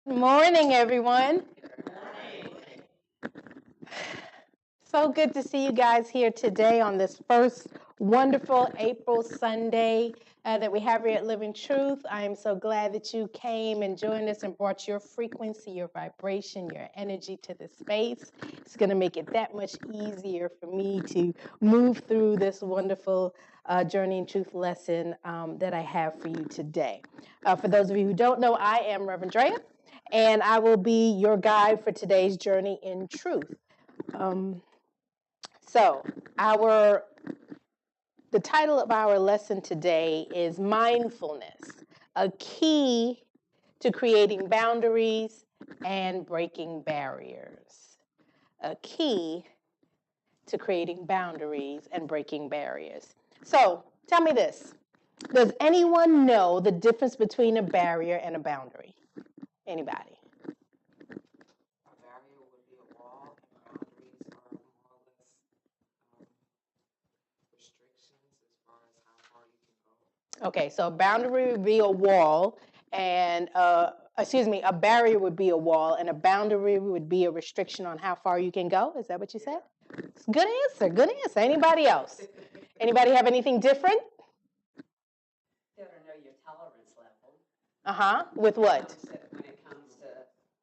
Good morning, everyone. So good to see you guys here today on this first wonderful April Sunday that we have here at Living Truth. I am so glad that you came and joined us and brought your frequency, your vibration, your energy to the space. It's going to make it that much easier for me to move through this wonderful Journey in Truth lesson that I have for you today. For those of you who don't know, I am Rev Andrea, and I will be your guide for today's Journey in Truth. So, the title of our lesson today is Mindfulness, a key to creating boundaries and breaking barriers. A key to creating boundaries and breaking barriers. So, tell me this. Does anyone know the difference between a barrier and a boundary? Anybody? A barrier would be a wall, and boundaries are more or less restrictions as far as how far you can go. Okay, so a boundary would be a wall, and a barrier would be a wall, and a boundary would be a restriction on how far you can go. Is that what you said? Good answer. Good answer. Anybody else? Anybody have anything different? You gotta know your tolerance level. With what? When it comes to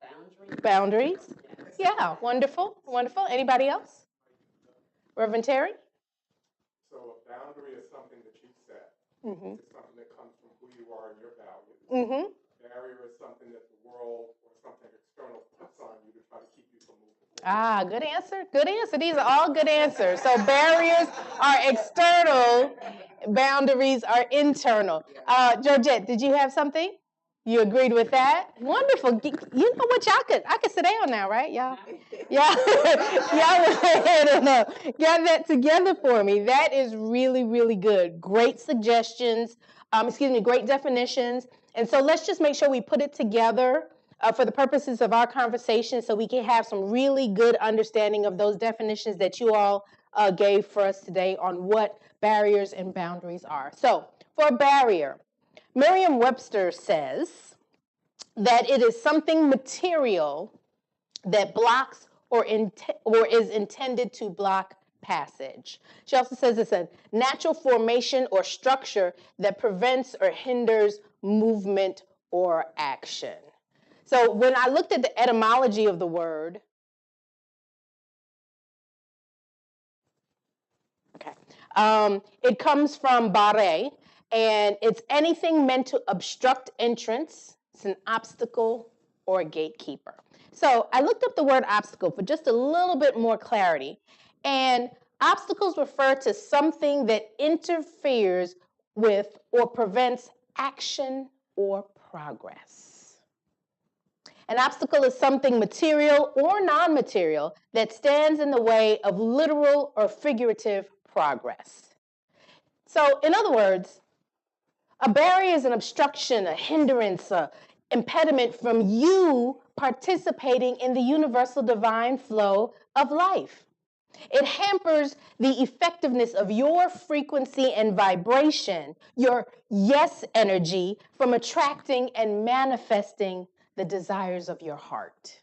boundaries. Boundaries? Yes. Yeah, wonderful. Wonderful. Anybody else? Reverend Terry? So a boundary is something that you set. Mm-hmm. It's something that comes from who you are and your values. Mm-hmm. Barrier is something that the world or something external puts on you to try to keep you from moving forward. Good answer. Good answer. These are all good answers. So barriers are external, boundaries are internal. Georgette, did you have something? You agreed with that? Wonderful. You know what? I could sit down now, right? Y'all went ahead and got that together for me. That is really, really good. Great suggestions. Great definitions. And so let's just make sure we put it together for the purposes of our conversation so we can have some really good understanding of those definitions that you all gave for us today on what barriers and boundaries are. So for a barrier, Merriam-Webster says that it is something material that blocks or is intended to block passage. She also says it's a natural formation or structure that prevents or hinders movement or action. So when I looked at the etymology of the word, it comes from bare, and it's anything meant to obstruct entrance. It's an obstacle or a gatekeeper. So I looked up the word obstacle for just a little bit more clarity. And obstacles refer to something that interferes with or prevents action or progress. An obstacle is something material or non-material that stands in the way of literal or figurative progress. So, in other words, a barrier is an obstruction, a hindrance, an impediment from you participating in the universal divine flow of life. It hampers the effectiveness of your frequency and vibration, your yes energy, from attracting and manifesting the desires of your heart,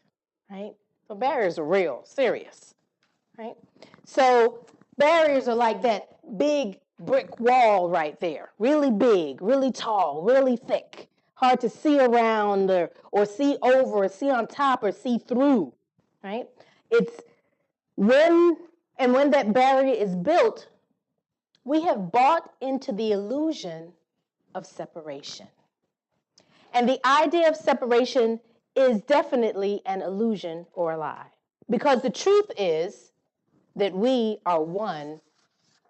right? So barriers are real, serious, right? So barriers are like that big brick wall right there, really big, really tall, really thick, hard to see around or see over or see on top or see through, right? It's when that barrier is built, we have bought into the illusion of separation. And the idea of separation is definitely an illusion or a lie. Because the truth is that we are one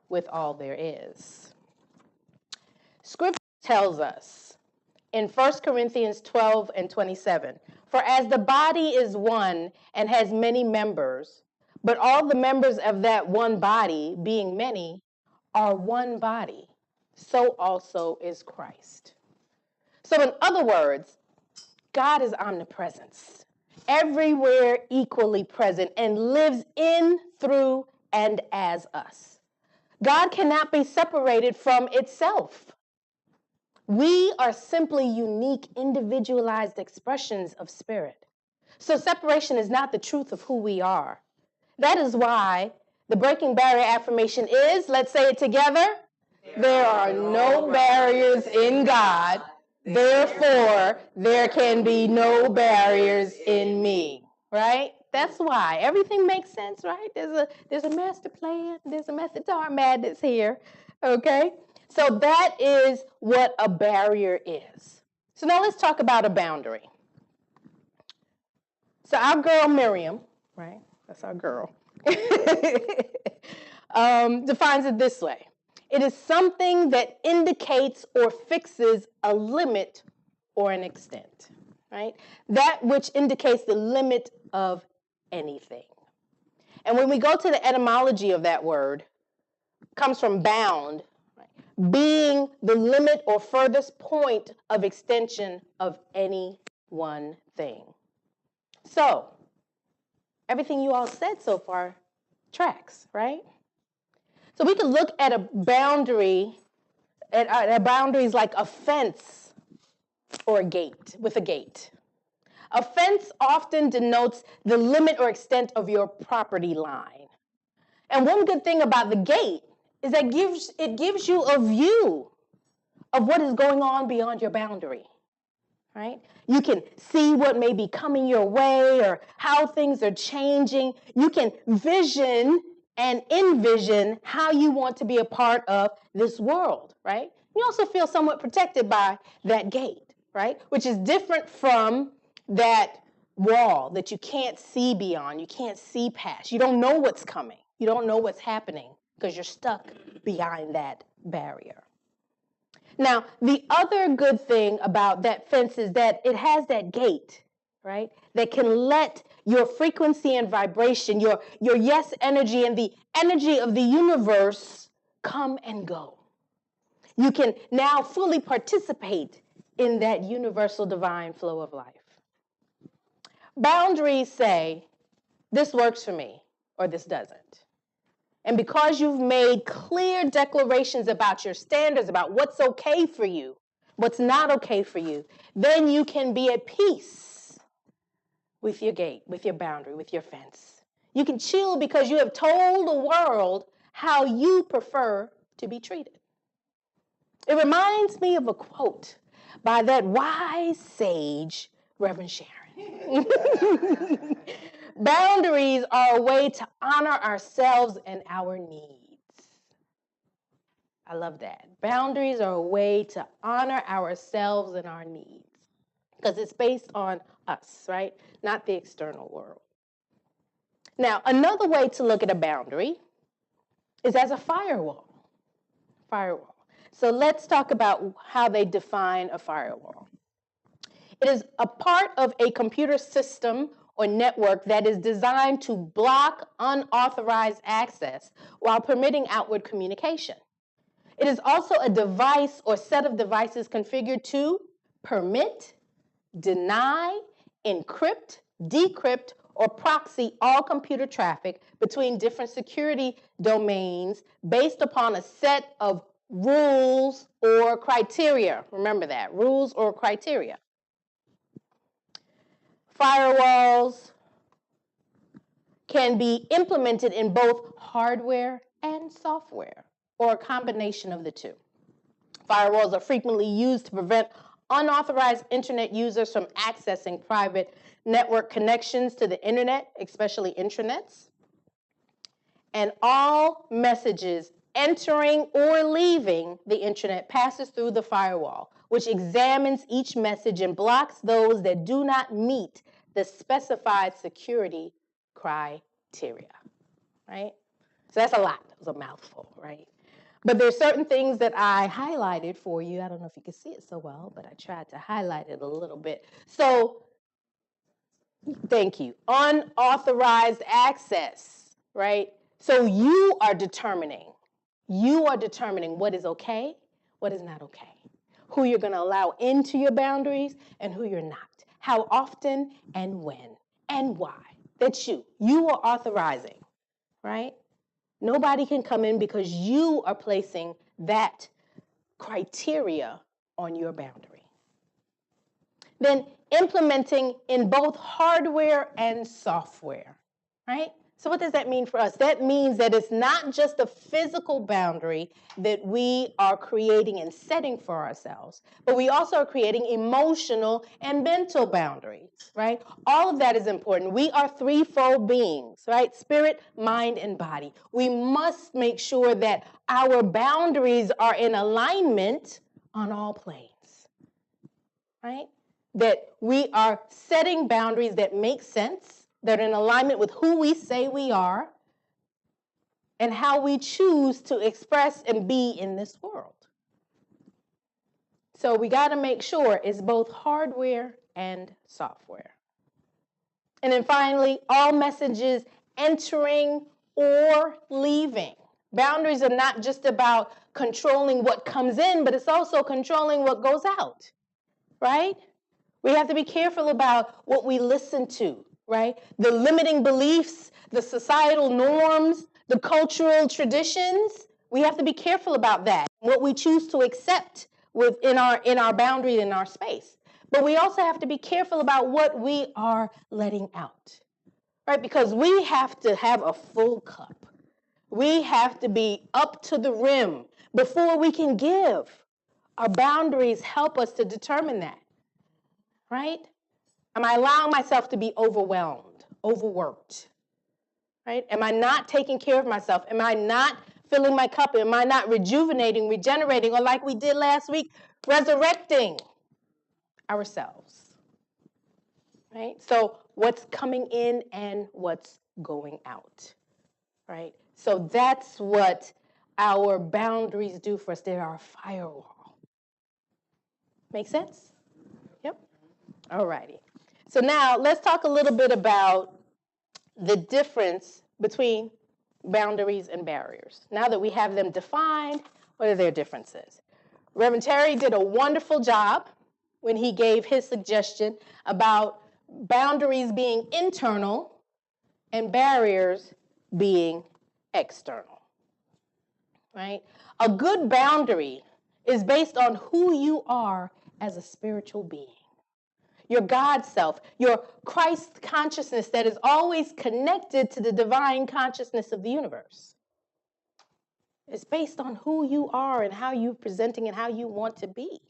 with all there is. Scripture tells us in 1 Corinthians 12 and 27, for as the body is one and has many members, but all the members of that one body, being many, are one body, so also is Christ. So in other words, God is omnipresence, everywhere equally present, and lives in, through, and as us. God cannot be separated from itself. We are simply unique, individualized expressions of spirit. So separation is not the truth of who we are. That is why the breaking barrier affirmation is, let's say it together, there are no barriers in God, therefore there can be no barriers in me, right? That's why everything makes sense, right? There's a master plan, there's a method to our madness here, okay? So that is what a barrier is. So now let's talk about a boundary. So our girl Miriam, right? That's our girl. Defines it this way. It is something that indicates or fixes a limit or an extent, right? That which indicates the limit of anything. And when we go to the etymology of that word, it comes from bound, right? Being the limit or furthest point of extension of any one thing. So, everything you all said so far tracks, right? So we could look at a boundary, at boundaries like a fence or a gate, with a gate. A fence often denotes the limit or extent of your property line. And one good thing about the gate is that it gives you a view of what is going on beyond your boundary, right? You can see what may be coming your way or how things are changing. You can vision and envision how you want to be a part of this world, right? You also feel somewhat protected by that gate, right? Which is different from that wall that you can't see beyond, you can't see past. You don't know what's coming. You don't know what's happening because you're stuck behind that barrier. Now, the other good thing about that fence is that it has that gate, right? That can let your frequency and vibration, your yes energy and the energy of the universe come and go. You can now fully participate in that universal divine flow of life. Boundaries say, this works for me, or this doesn't. And because you've made clear declarations about your standards, about what's okay for you, what's not okay for you, then you can be at peace with your gate, with your boundary, with your fence. You can chill because you have told the world how you prefer to be treated. It reminds me of a quote by that wise sage, Reverend Sharon. Boundaries are a way to honor ourselves and our needs. I love that. Boundaries are a way to honor ourselves and our needs because it's based on us, right? Not the external world. Now, another way to look at a boundary is as a firewall. Firewall. So let's talk about how they define a firewall. It is a part of a computer system or network that is designed to block unauthorized access while permitting outward communication. It is also a device or set of devices configured to permit, deny, encrypt, decrypt, or proxy all computer traffic between different security domains based upon a set of rules or criteria. Remember that, rules or criteria. Firewalls can be implemented in both hardware and software, or a combination of the two. Firewalls are frequently used to prevent unauthorized internet users from accessing private network connections to the internet, especially intranets. And all messages entering or leaving the internet passes through the firewall, which examines each message and blocks those that do not meet the specified security criteria, right? So that's a lot. It was a mouthful, right? But there's certain things that I highlighted for you. I don't know if you can see it so well, but I tried to highlight it a little bit. So, thank you. Unauthorized access, right? So you are determining what is okay, what is not okay, who you're going to allow into your boundaries and who you're not, how often and when and why. That's you. You are authorizing, right? Nobody can come in because you are placing that criteria on your boundary. Then implementing in both hardware and software, right? So what does that mean for us? That means that it's not just a physical boundary that we are creating and setting for ourselves, but we also are creating emotional and mental boundaries, right? All of that is important. We are threefold beings, right? Spirit, mind, and body. We must make sure that our boundaries are in alignment on all planes, right? That we are setting boundaries that make sense, that are in alignment with who we say we are and how we choose to express and be in this world. So we got to make sure it's both hardware and software. And then finally, all messages entering or leaving. Boundaries are not just about controlling what comes in, but it's also controlling what goes out, right? We have to be careful about what we listen to, right? The limiting beliefs, the societal norms, the cultural traditions. We have to be careful about that. What we choose to accept within our boundary, in our space. But we also have to be careful about what we are letting out, right? Because we have to have a full cup. We have to be up to the rim before we can give. Our boundaries help us to determine that. Right? Am I allowing myself to be overwhelmed, overworked? Right? Am I not taking care of myself? Am I not filling my cup? Am I not rejuvenating, regenerating, or like we did last week, resurrecting ourselves? Right? So what's coming in and what's going out? Right? So that's what our boundaries do for us. They're our firewall. Make sense? Yep. All righty. So now let's talk a little bit about the difference between boundaries and barriers. Now that we have them defined, what are their differences? Reverend Terry did a wonderful job when he gave his suggestion about boundaries being internal and barriers being external, right? A good boundary is based on who you are as a spiritual being. Your God self, your Christ consciousness that is always connected to the divine consciousness of the universe. It's based on who you are and how you're presenting and how you want to be.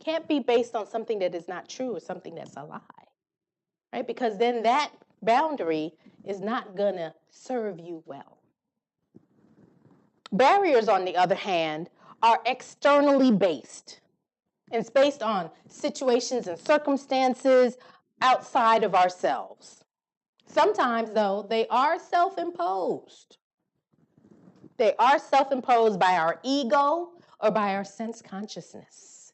Can't be based on something that is not true or something that's a lie, right? Because then that boundary is not going to serve you well. Barriers, on the other hand, are externally based. It's based on situations and circumstances outside of ourselves. Sometimes, though, they are self-imposed. They are self-imposed by our ego or by our sense consciousness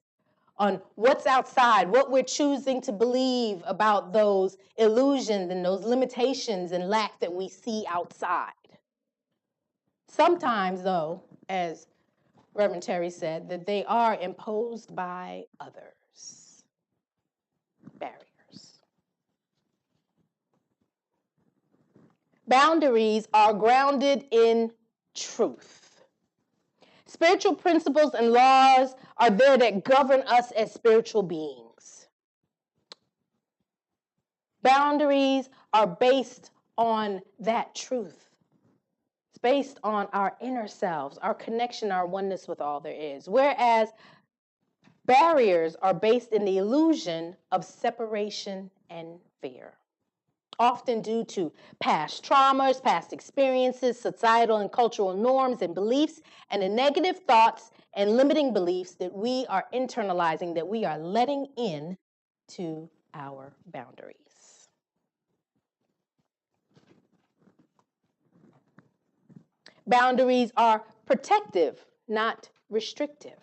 on what's outside, what we're choosing to believe about those illusions and those limitations and lack that we see outside. Sometimes, though, as Reverend Terry said, that they are imposed by others. Barriers. Boundaries are grounded in truth. Spiritual principles and laws are there that govern us as spiritual beings. Boundaries are based on that truth. It's based on our inner selves, our connection, our oneness with all there is. Whereas barriers are based in the illusion of separation and fear, often due to past traumas, past experiences, societal and cultural norms and beliefs, and the negative thoughts and limiting beliefs that we are internalizing, that we are letting in to our boundaries. Boundaries are protective, not restrictive.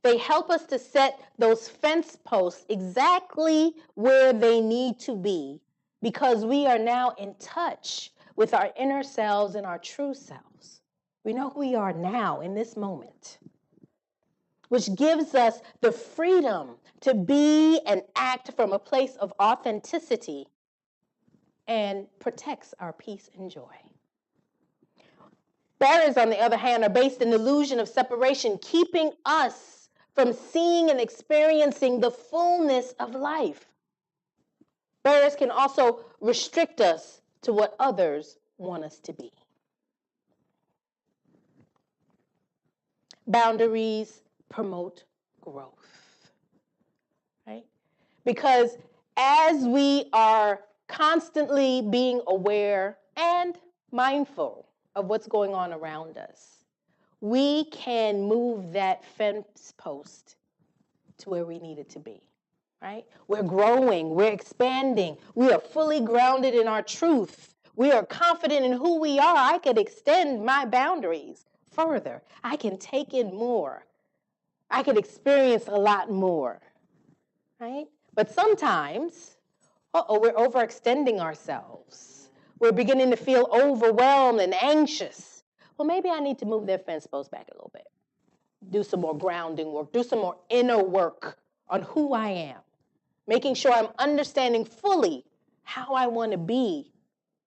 They help us to set those fence posts exactly where they need to be because we are now in touch with our inner selves and our true selves. We know who we are now in this moment, which gives us the freedom to be and act from a place of authenticity and protects our peace and joy. Barriers, on the other hand, are based in the illusion of separation, keeping us from seeing and experiencing the fullness of life. Barriers can also restrict us to what others want us to be. Boundaries promote growth, right? Because as we are constantly being aware and mindful of what's going on around us, we can move that fence post to where we need it to be, right? We're growing, we're expanding, we are fully grounded in our truth. We are confident in who we are. I could extend my boundaries further. I can take in more. I could experience a lot more, right? But sometimes, we're overextending ourselves. We're beginning to feel overwhelmed and anxious. Well, maybe I need to move that fence post back a little bit. Do some more grounding work, do some more inner work on who I am, making sure I'm understanding fully how I want to be,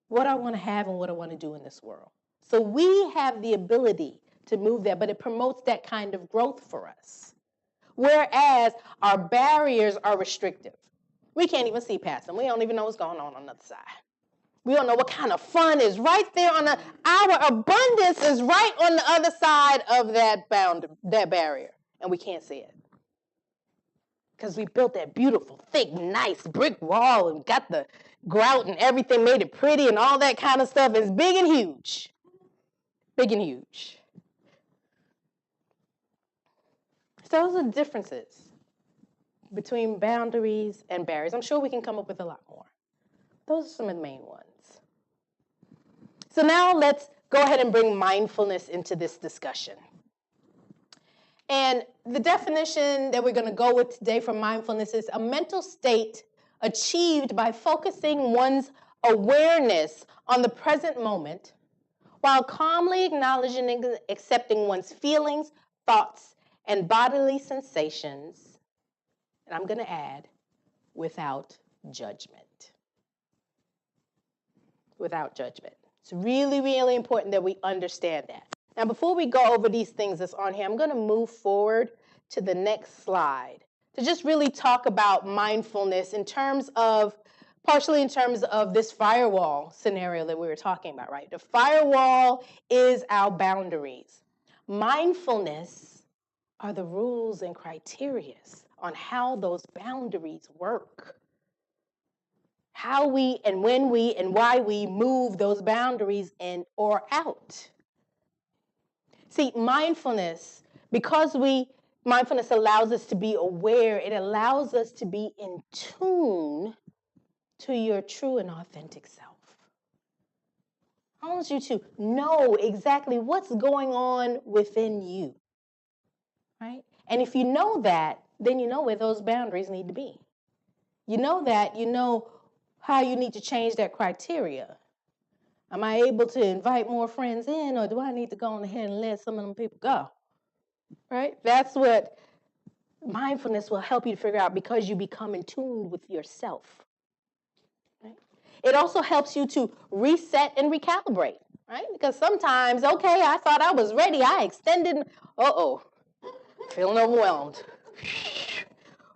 what I want to have, and what I want to do in this world. So we have the ability to move that, but it promotes that kind of growth for us. Whereas our barriers are restrictive. We can't even see past them. We don't even know what's going on the other side. We don't know what kind of fun is right there our abundance is right on the other side of that barrier, and we can't see it. Because we built that beautiful, thick, nice brick wall and got the grout and everything, made it pretty and all that kind of stuff. It's big and huge. Big and huge. So those are the differences between boundaries and barriers. I'm sure we can come up with a lot more. Those are some of the main ones. So now let's go ahead and bring mindfulness into this discussion. And the definition that we're going to go with today for mindfulness is a mental state achieved by focusing one's awareness on the present moment while calmly acknowledging and accepting one's feelings, thoughts, and bodily sensations. And I'm going to add, without judgment. Without judgment. It's really, really important that we understand that. Now, before we go over these things that's on here, I'm going to move forward to the next slide to just really talk about mindfulness partially in terms of this firewall scenario that we were talking about, right? The firewall is our boundaries. Mindfulness are the rules and criteria on how those boundaries work. How we and when we and why we move those boundaries in or out. See, mindfulness allows us to be aware. It allows us to be in tune to your true and authentic self. I want you to know exactly what's going on within you, right? And if you know that, then you know where those boundaries need to be. You know that, you know how you need to change that criteria. Am I able to invite more friends in, or do I need to go on ahead and let some of them people go? Right? That's what mindfulness will help you to figure out, because you become in tune with yourself. Right? It also helps you to reset and recalibrate, right? Because sometimes, okay, I thought I was ready. I extended. Feeling overwhelmed.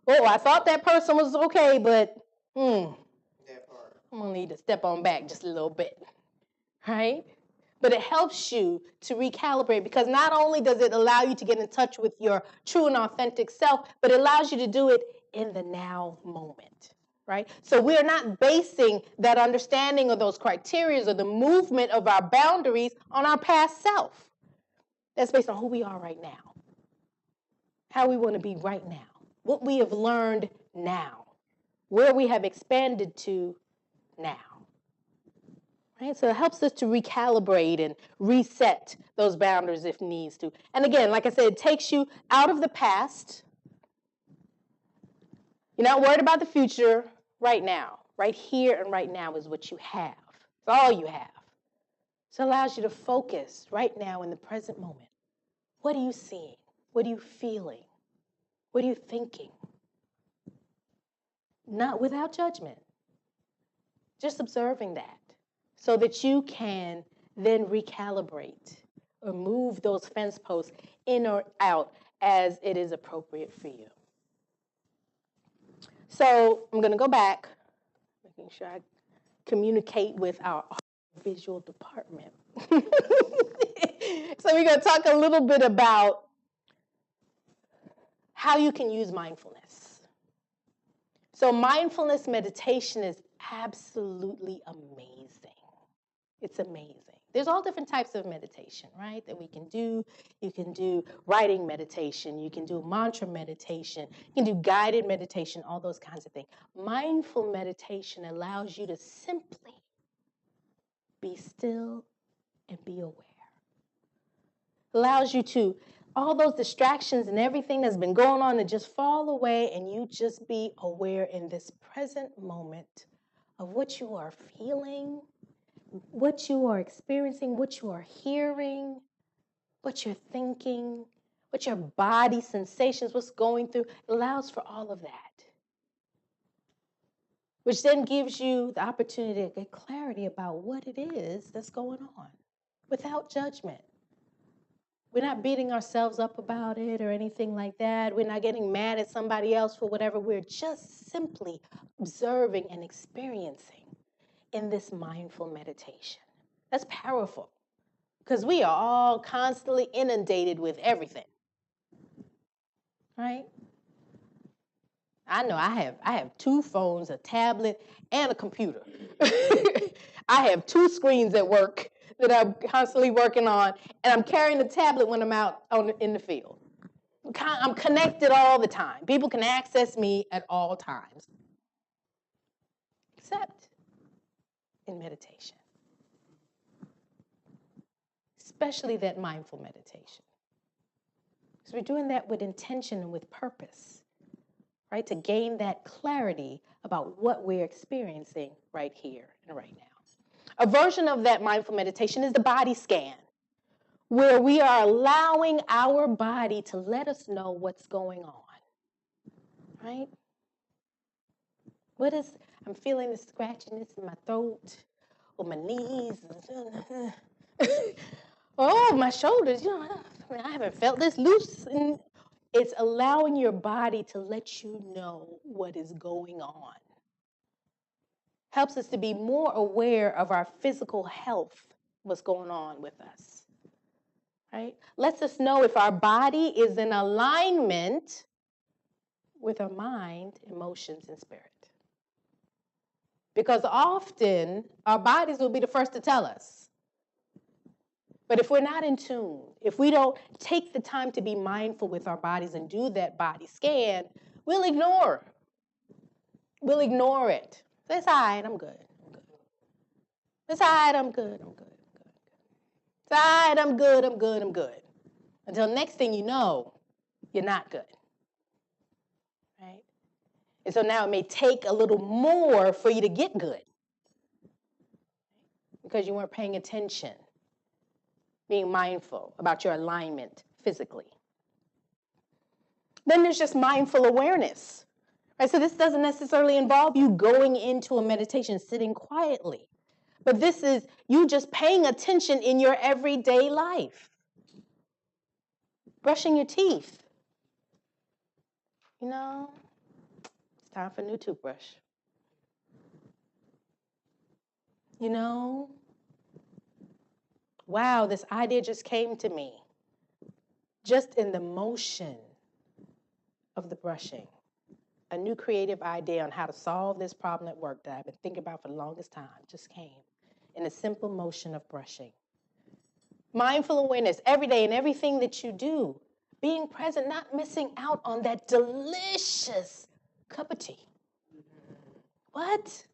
I thought that person was okay, but I'm going to need to step on back just a little bit, right? But it helps you to recalibrate, because not only does it allow you to get in touch with your true and authentic self, but it allows you to do it in the now moment, right? So we're not basing that understanding of those criteria or the movement of our boundaries on our past self. That's based on who we are right now, how we want to be right now, what we have learned now, where we have expanded to now. Right? So it helps us to recalibrate and reset those boundaries if needs to. And again, like I said, it takes you out of the past. You're not worried about the future right now. Right here and right now is what you have. It's all you have. So it allows you to focus right now in the present moment. What are you seeing? What are you feeling? What are you thinking? Not without judgment. Just observing that, so that you can then recalibrate or move those fence posts in or out as it is appropriate for you. So I'm going to go back, making sure I communicate with our visual department. So we're going to talk a little bit about how you can use mindfulness. So mindfulness meditation is absolutely amazing. It's amazing. There's all different types of meditation, right, that we can do. You can do writing meditation. You can do mantra meditation. You can do guided meditation, all those kinds of things. Mindful meditation allows you to simply be still and be aware. Allows you to, all those distractions and everything that's been going on to just fall away, and you just be aware in this present moment of what you are feeling, what you are experiencing, what you are hearing, what you're thinking, what your body sensations, what's going through. It allows for all of that, which then gives you the opportunity to get clarity about what it is that's going on without judgment. We're not beating ourselves up about it or anything like that. We're not getting mad at somebody else for whatever. We're just simply observing and experiencing in this mindful meditation. That's powerful because we are all constantly inundated with everything, right? I know I have 2 phones, a tablet, and a computer. I have 2 screens at work that I'm constantly working on, and I'm carrying the tablet when I'm out in the field. I'm connected all the time. People can access me at all times, except in meditation, especially that mindful meditation. Because we're doing that with intention and with purpose, right? To gain that clarity about what we're experiencing right here and right now. A version of that mindful meditation is the body scan, where we are allowing our body to let us know what's going on, right? I'm feeling the scratchiness in my throat or my knees. Oh, my shoulders, I haven't felt this loose. And it's allowing your body to let you know what is going on. Helps us to be more aware of our physical health, what's going on with us, right? Lets us know if our body is in alignment with our mind, emotions, and spirit. Because often, our bodies will be the first to tell us. But if we're not in tune, if we don't take the time to be mindful with our bodies and do that body scan, we'll ignore. We'll ignore it. It's all right, I'm good. It's all right, I'm good. It's all right, I'm good. Until next thing you know, you're not good. Right? And so now it may take a little more for you to get good because you weren't paying attention, being mindful about your alignment physically. Then there's just mindful awareness. Right? So this doesn't necessarily involve you going into a meditation, sitting quietly. But this is you just paying attention in your everyday life. Brushing your teeth. It's time for a new toothbrush. Wow, this idea just came to me. Just in the motion of the brushing. A new creative idea on how to solve this problem at work that I've been thinking about for the longest time just came in the simple motion of brushing. Mindful awareness every day in everything that you do. Being present, not missing out on that delicious cup of tea. What?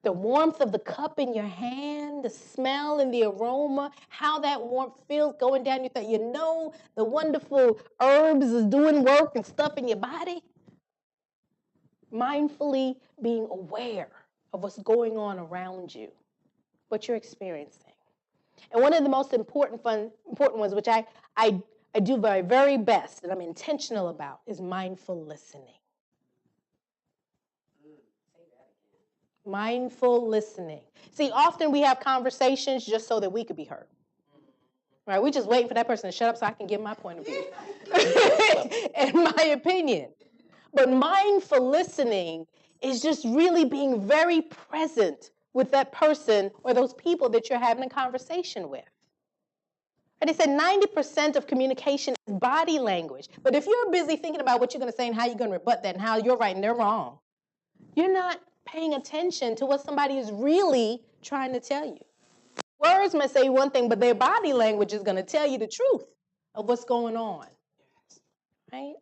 The warmth of the cup in your hand, the smell and the aroma, how that warmth feels going down your throat. The wonderful herbs is doing work and stuff in your body. Mindfully being aware of what's going on around you, what you're experiencing. And one of the most important ones, which I do my very best, that I'm intentional about, is mindful listening. Mindful listening. See, often we have conversations just so that we could be heard. right? We're just waiting for that person to shut up so I can give my point of view and my opinion. But mindful listening is just really being very present with that person or those people that you're having a conversation with. And they said 90% of communication is body language. But if you're busy thinking about what you're going to say and how you're going to rebut that and how you're right and they're wrong, you're not paying attention to what somebody is really trying to tell you. Words may say one thing, but their body language is going to tell you the truth of what's going on, right?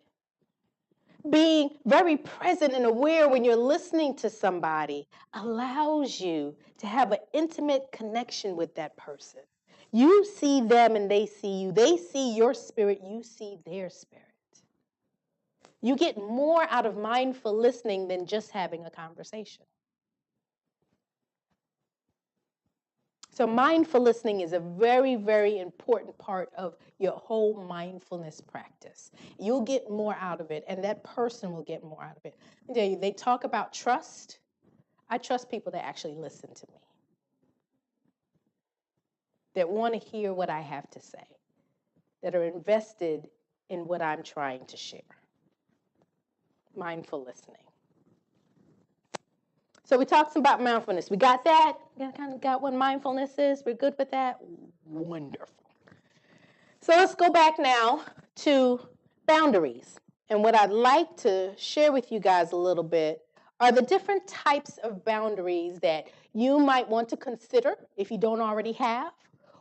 Being very present and aware when you're listening to somebody allows you to have an intimate connection with that person. You see them and they see you. They see your spirit, you see their spirit. You get more out of mindful listening than just having a conversation. So mindful listening is a very, very important part of your whole mindfulness practice. You'll get more out of it, and that person will get more out of it. Let me tell you, they talk about trust. I trust people that actually listen to me, that want to hear what I have to say, that are invested in what I'm trying to share. Mindful listening. So we talked about mindfulness. We got that? We kind of got what mindfulness is? We're good with that? Wonderful. So let's go back now to boundaries. And what I'd like to share with you guys a little bit are the different types of boundaries that you might want to consider if you don't already have.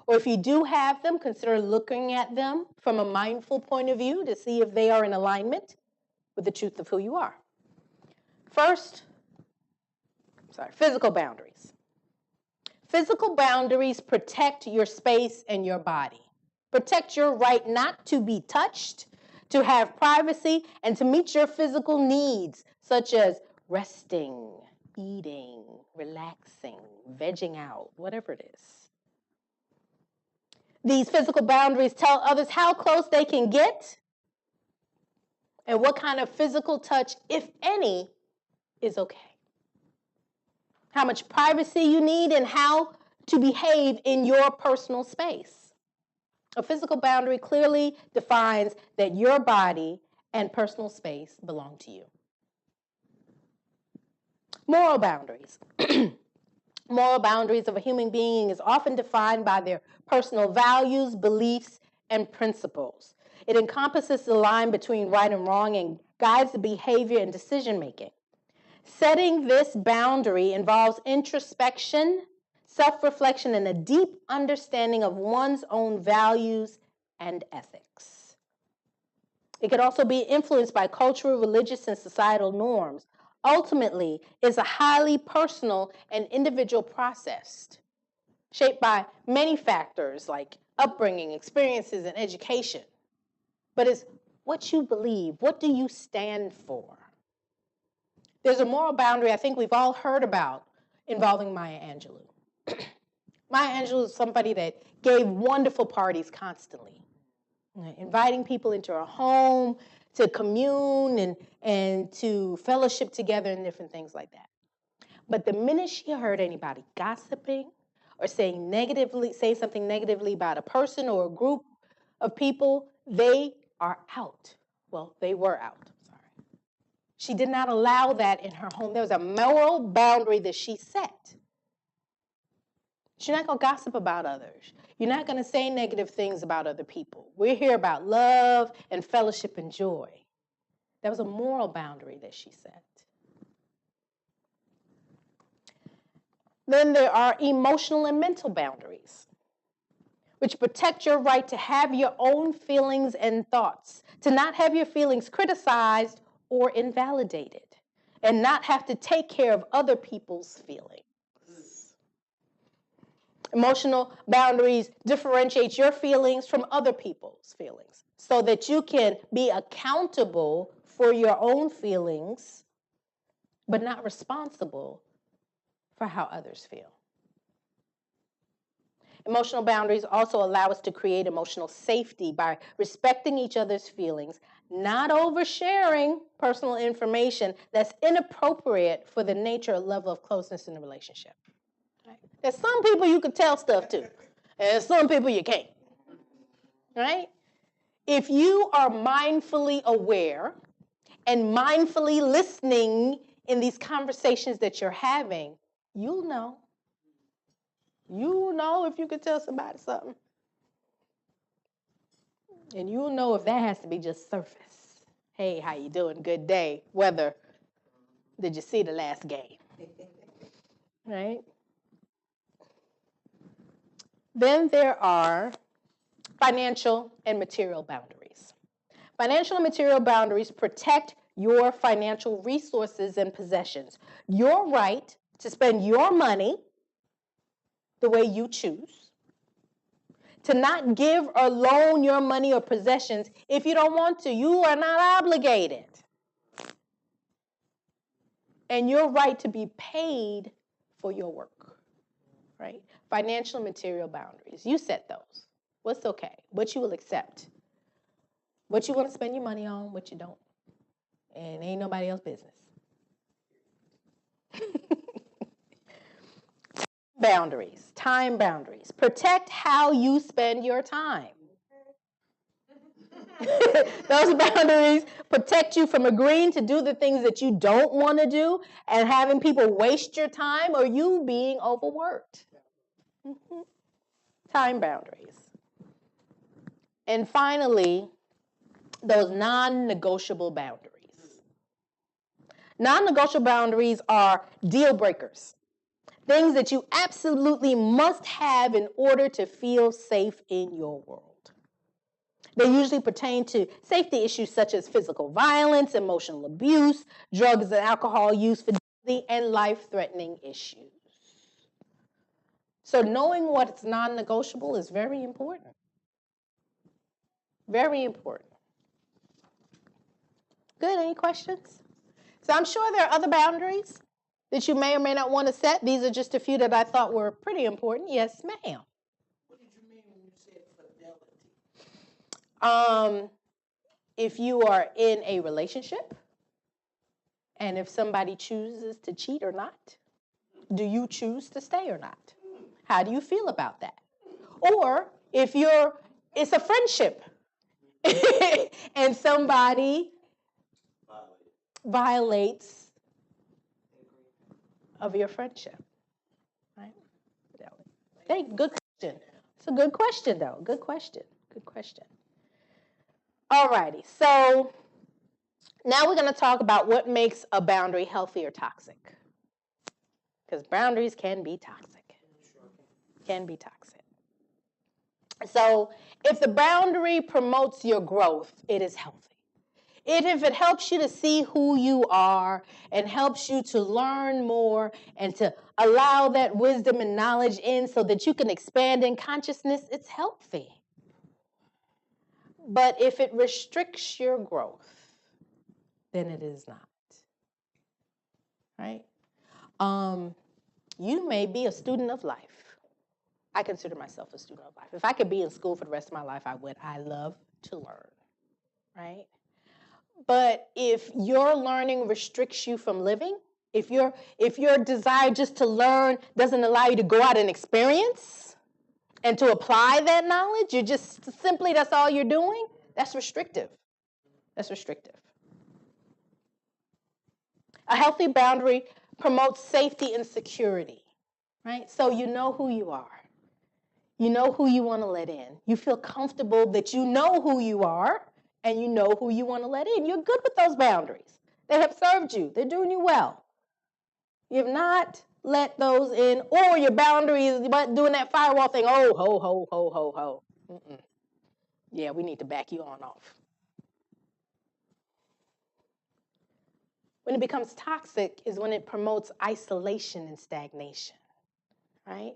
Or if you do have them, consider looking at them from a mindful point of view to see if they are in alignment with the truth of who you are. First, physical boundaries. Physical boundaries protect your space and your body. Protect your right not to be touched, to have privacy, and to meet your physical needs, such as resting, eating, relaxing, vegging out, whatever it is. These physical boundaries tell others how close they can get and what kind of physical touch, if any, is okay. How much privacy you need and how to behave in your personal space. A physical boundary clearly defines that your body and personal space belong to you. Moral boundaries. Moral boundaries of a human being is often defined by their personal values, beliefs, and principles. It encompasses the line between right and wrong and guides the behavior and decision making. Setting this boundary involves introspection, self-reflection, and a deep understanding of one's own values and ethics. It could also be influenced by cultural, religious, and societal norms. Ultimately, it's a highly personal and individual process, shaped by many factors like upbringing, experiences, and education. But it's what you believe. What do you stand for? There's a moral boundary I think we've all heard about involving Maya Angelou. Maya Angelou is somebody that gave wonderful parties constantly, inviting people into her home to commune and to fellowship together and different things like that. But the minute she heard anybody gossiping or saying something negatively about a person or a group of people, they are out. Well, they were out. She did not allow that in her home. There was a moral boundary that she set. You're not going to gossip about others. You're not going to say negative things about other people. We're here about love and fellowship and joy. That was a moral boundary that she set. Then there are emotional and mental boundaries, which protect your right to have your own feelings and thoughts, to not have your feelings criticized or invalidated, and not have to take care of other people's feelings. Emotional boundaries differentiate your feelings from other people's feelings so that you can be accountable for your own feelings, but not responsible for how others feel. Emotional boundaries also allow us to create emotional safety by respecting each other's feelings, not oversharing personal information that's inappropriate for the nature or level of closeness in the relationship. Right? There's some people you can tell stuff to, and some people you can't. right? If you are mindfully aware and mindfully listening in these conversations that you're having, you'll know. You'll know if you could tell somebody something. And you'll know if that has to be just surface. Hey, how you doing? Good day. Weather. Did you see the last game? Right? Then there are financial and material boundaries. Financial and material boundaries protect your financial resources and possessions. Your right to spend your money the way you choose. To not give or loan your money or possessions if you don't want to. You are not obligated. And your right to be paid for your work, right? Financial and material boundaries. You set those. What's okay? What you will accept. What you want to spend your money on, what you don't. And ain't nobody else's business. Boundaries, time boundaries. Protect how you spend your time. Those boundaries protect you from agreeing to do the things that you don't want to do and having people waste your time or you being overworked. Mm-hmm. Time boundaries. And finally, those non-negotiable boundaries. Non-negotiable boundaries are deal breakers. Things that you absolutely must have in order to feel safe in your world. They usually pertain to safety issues such as physical violence, emotional abuse, drugs and alcohol use, fidelity, and life-threatening issues. So knowing what's non-negotiable is very important. Very important. Good, any questions? So I'm sure there are other boundaries that you may or may not want to set. These are just a few that I thought were pretty important. Yes, ma'am. What did you mean when you said fidelity? If you are in a relationship and if somebody chooses to cheat or not, do you choose to stay or not? How do you feel about that? Or if it's a friendship and somebody violates of your friendship, right? Hey, good question. It's a good question, though. Good question. Good question. All righty. So now we're going to talk about what makes a boundary healthy or toxic. Because boundaries can be toxic. Can be toxic. So if the boundary promotes your growth, it is healthy. If it helps you to see who you are and helps you to learn more and to allow that wisdom and knowledge in so that you can expand in consciousness, it's healthy. But if it restricts your growth, then it is not. Right? You may be a student of life. I consider myself a student of life. If I could be in school for the rest of my life, I would. I love to learn, right? But if your learning restricts you from living, if your desire just to learn doesn't allow you to go out and experience and to apply that knowledge, you're just simply, that's all you're doing, that's restrictive. That's restrictive. A healthy boundary promotes safety and security, right? So you know who you are. You know who you want to let in. You feel comfortable that you know who you are and you know who you want to let in. You're good with those boundaries. They have served you. They're doing you well. You have not let those in, or your boundaries, but doing that firewall thing, oh, ho, ho, ho, ho, ho. Mm-mm. Yeah, we need to back you on off. When it becomes toxic is when it promotes isolation and stagnation, right?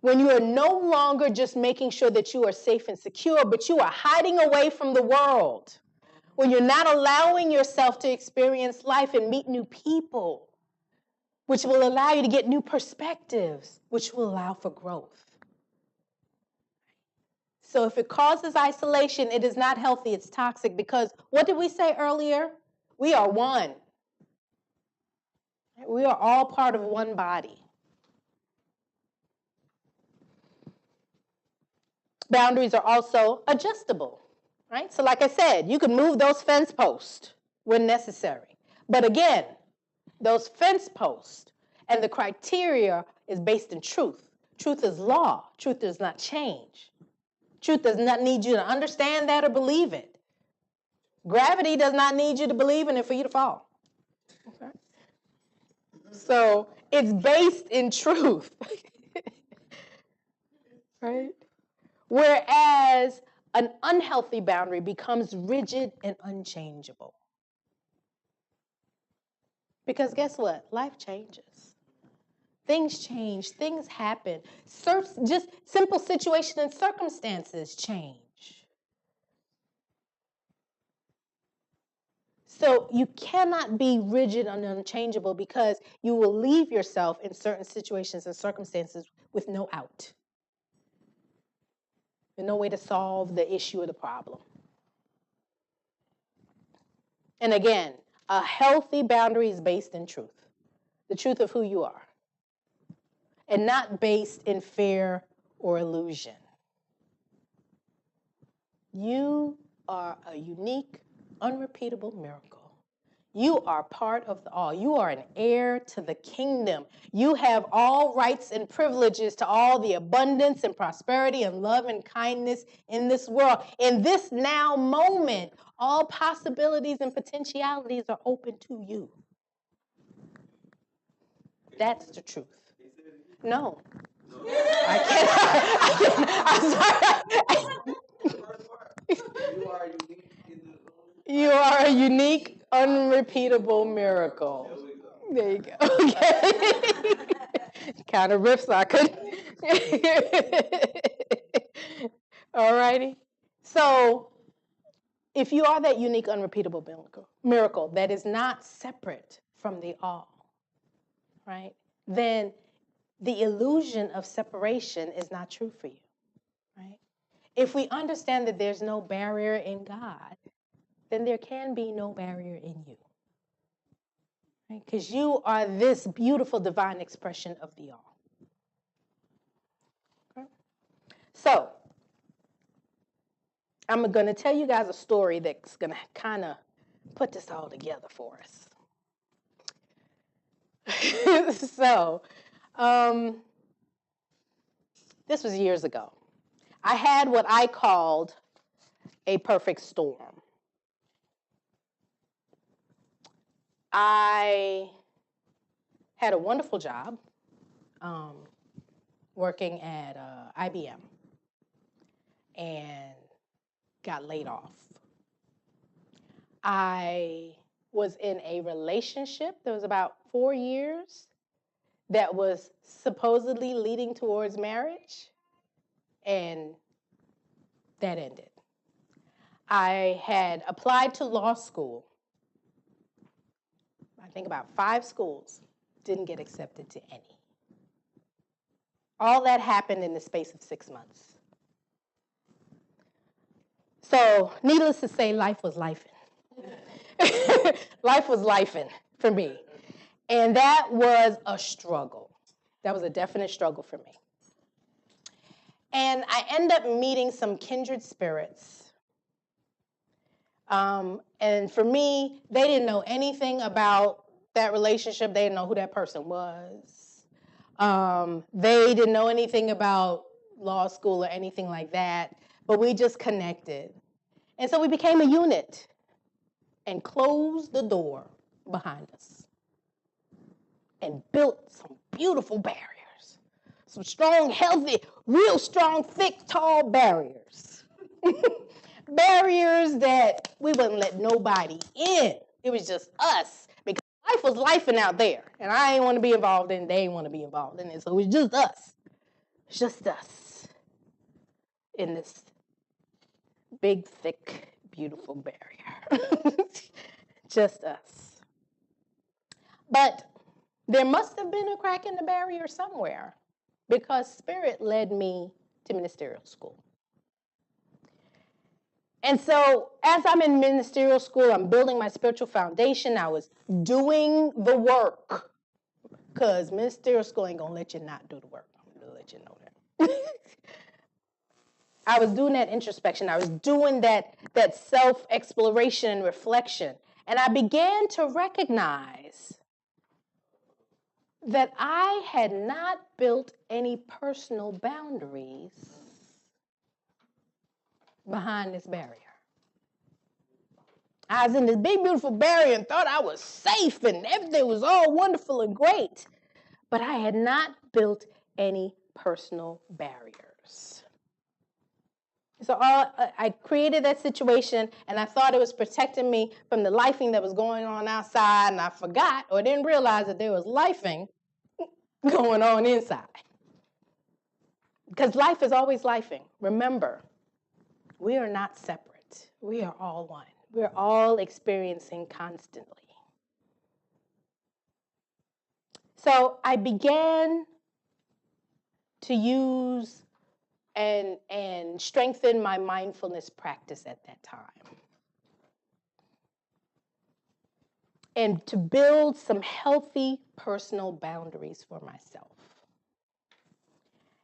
When you are no longer just making sure that you are safe and secure, but you are hiding away from the world. When you're not allowing yourself to experience life and meet new people, which will allow you to get new perspectives, which will allow for growth. So if it causes isolation, it is not healthy, it's toxic, because what did we say earlier? We are one. We are all part of one body. boundaries are also adjustable, right? So like I said, you can move those fence posts when necessary. But again, those fence posts and the criteria is based in truth. Truth is law. Truth does not change. Truth does not need you to understand that or believe it. Gravity does not need you to believe in it for you to fall. Okay? So it's based in truth. Right? Whereas an unhealthy boundary becomes rigid and unchangeable. Because guess what? Life changes. Things change, things happen. Just simple situations and circumstances change. So you cannot be rigid and unchangeable because you will leave yourself in certain situations and circumstances with no out. And no way to solve the issue or the problem. And again, a healthy boundary is based in truth. The truth of who you are. And not based in fear or illusion. You are a unique, unrepeatable miracle. You are part of the all. You are an heir to the kingdom. You have all rights and privileges to all the abundance and prosperity and love and kindness in this world. In this now moment, all possibilities and potentialities are open to you. That's the truth. No. I can't. I'm sorry. You are a unique, unrepeatable miracle. There you go. Okay. Kind of riffs I could. All righty. So, if you are that unique, unrepeatable miracle that is not separate from the all, right? Then the illusion of separation is not true for you, right? If we understand that there's no barrier in God, then there can be no barrier in you. Because you are this beautiful divine expression of the all. Okay? So, I'm going to tell you guys a story that's going to kind of put this all together for us. So, this was years ago. I had what I called a perfect storm. I had a wonderful job working at IBM and got laid off. I was in a relationship that was about 4 years that was supposedly leading towards marriage, and that ended. I had applied to law school, I think about 5 schools, didn't get accepted to any. All that happened in the space of 6 months. So, needless to say, life was lifing. Life was lifing for me. And that was a struggle. That was a definite struggle for me. And I end up meeting some kindred spirits. And for me, they didn't know anything about that relationship. They didn't know who that person was. They didn't know anything about law school or anything like that. But we just connected. And so we became a unit and closed the door behind us and built some beautiful barriers, some strong, healthy, real strong, thick, tall barriers. Barriers that we wouldn't let nobody in. It was just us because life was lifing out there, and I didn't want to be involved in it. They didn't want to be involved in it, so it was just us. Just us in this big, thick, beautiful barrier. Just us. But there must have been a crack in the barrier somewhere because Spirit led me to ministerial school. And so as I'm in ministerial school, I'm building my spiritual foundation. I was doing the work because ministerial school ain't going to let you not do the work. I'm going to let you know that. I was doing that introspection. I was doing that self-exploration and reflection. And I began to recognize that I had not built any personal boundaries behind this barrier. I was in this big, beautiful barrier and thought I was safe and everything was all wonderful and great. But I had not built any personal barriers. So I created that situation, and I thought it was protecting me from the lifing that was going on outside, and I forgot or didn't realize that there was lifing going on inside. Because life is always lifing. Remember, we are not separate. We are all one. We're all experiencing constantly. So I began to use and strengthen my mindfulness practice at that time. And to build some healthy personal boundaries for myself.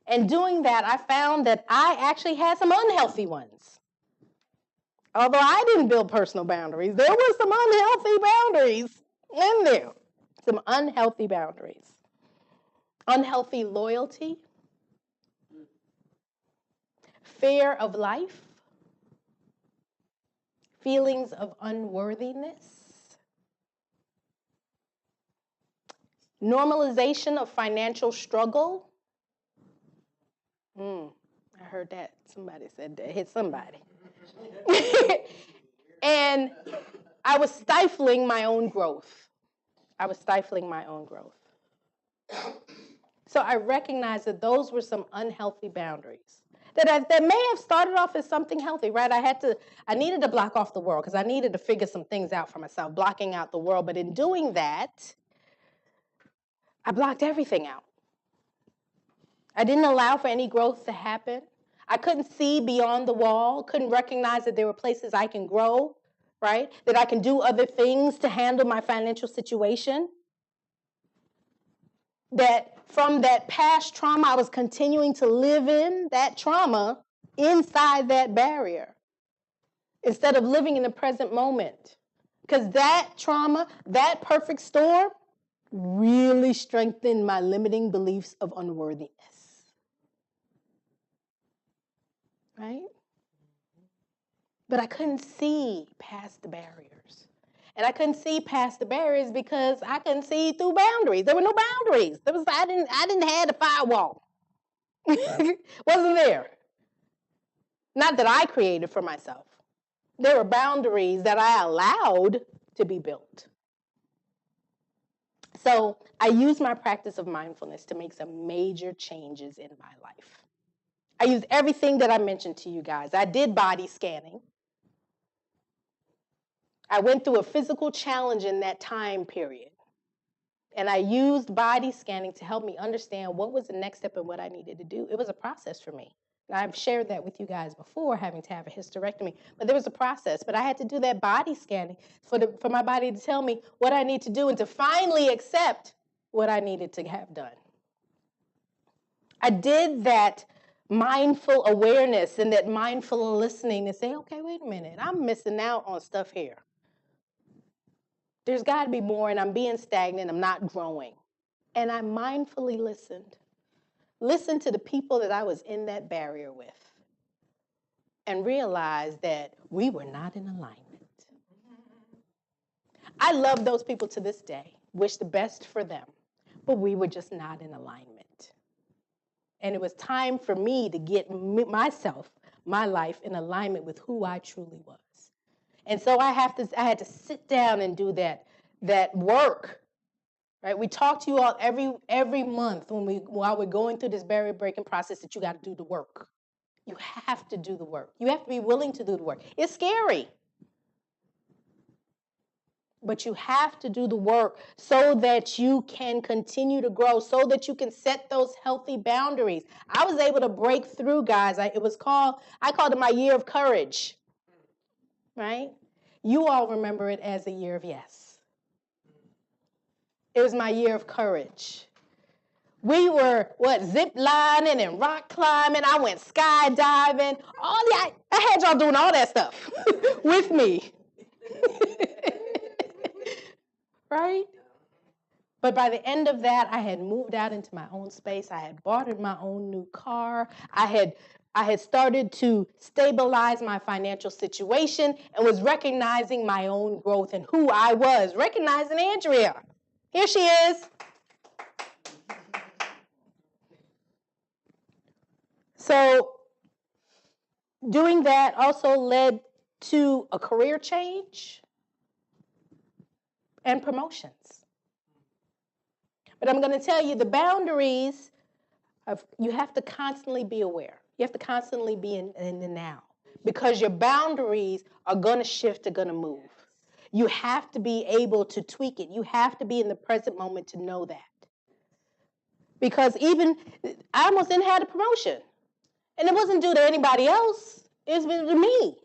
And doing that, I found that I actually had some unhealthy ones. Although I didn't build personal boundaries, there were some unhealthy boundaries in there. Some unhealthy boundaries. Unhealthy loyalty. Fear of life. Feelings of unworthiness. Normalization of financial struggle. I heard that. Somebody said that. Hit somebody. And I was stifling my own growth. So I recognized that those were some unhealthy boundaries. That may have started off as something healthy, right? I needed to block off the world because I needed to figure some things out for myself, blocking out the world. But in doing that, I blocked everything out. I didn't allow for any growth to happen. I couldn't see beyond the wall, couldn't recognize that there were places I can grow, right? That I can do other things to handle my financial situation. That from that past trauma, I was continuing to live in that trauma inside that barrier instead of living in the present moment. Because that trauma, that perfect storm, really strengthened my limiting beliefs of unworthiness. Right? But I couldn't see past the barriers. And I couldn't see past the barriers because I couldn't see through boundaries. There were no boundaries. I didn't have the firewall. Wasn't there. Not that I created for myself. There were boundaries that I allowed to be built. So I used my practice of mindfulness to make some major changes in my life. I used everything that I mentioned to you guys. I did body scanning. I went through a physical challenge in that time period. And I used body scanning to help me understand what was the next step and what I needed to do. It was a process for me. And I've shared that with you guys before, having to have a hysterectomy. But there was a process. But I had to do that body scanning for my body to tell me what I need to do and to finally accept what I needed to have done. I did that mindful awareness and that mindful listening to say, okay, wait a minute, I'm missing out on stuff here. There's got to be more, and I'm being stagnant. I'm not growing. And I mindfully listened. Listened to the people that I was in that barrier with and realized that we were not in alignment. I love those people to this day, wish the best for them, but we were just not in alignment. And it was time for me to get myself, my life, in alignment with who I truly was. And so I had to sit down and do that work. Right? We talk to you all every month while we're going through this barrier breaking process that you got to do the work. You have to do the work. You have to be willing to do the work. It's scary. But you have to do the work so that you can continue to grow, so that you can set those healthy boundaries. I was able to break through, guys. I called it my year of courage. Right? You all remember it as a year of yes. It was my year of courage. We were, zip lining and rock climbing. I went skydiving. I had y'all doing all that stuff with me. Right? But by the end of that, I had moved out into my own space. I had bought my own new car. I had started to stabilize my financial situation and was recognizing my own growth and who I was. Recognizing Andrea. Here she is. So doing that also led to a career change and promotions. But I'm going to tell you the boundaries you have to constantly be aware. You have to constantly be in the now because your boundaries are going to shift, are going to move. You have to be able to tweak it. You have to be in the present moment to know that. Because even I almost didn't have a promotion. And it wasn't due to anybody else. It was to me.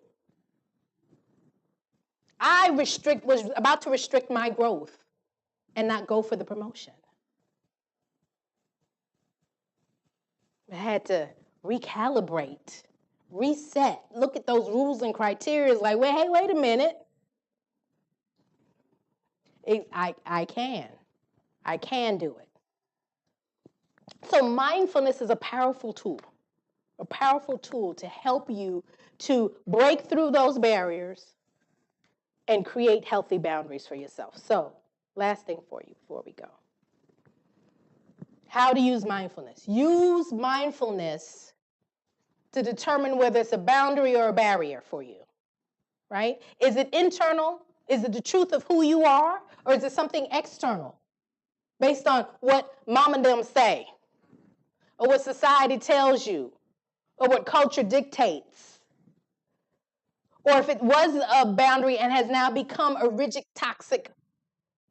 I was about to restrict my growth and not go for the promotion. I had to recalibrate, reset, look at those rules and criteria like, wait a minute. I can do it. So mindfulness is a powerful tool to help you to break through those barriers and create healthy boundaries for yourself. So last thing for you before we go. How to use mindfulness. Use mindfulness to determine whether it's a boundary or a barrier for you, right? Is it internal? Is it the truth of who you are? Or is it something external based on what mom and them say or what society tells you or what culture dictates? Or if it was a boundary and has now become a rigid, toxic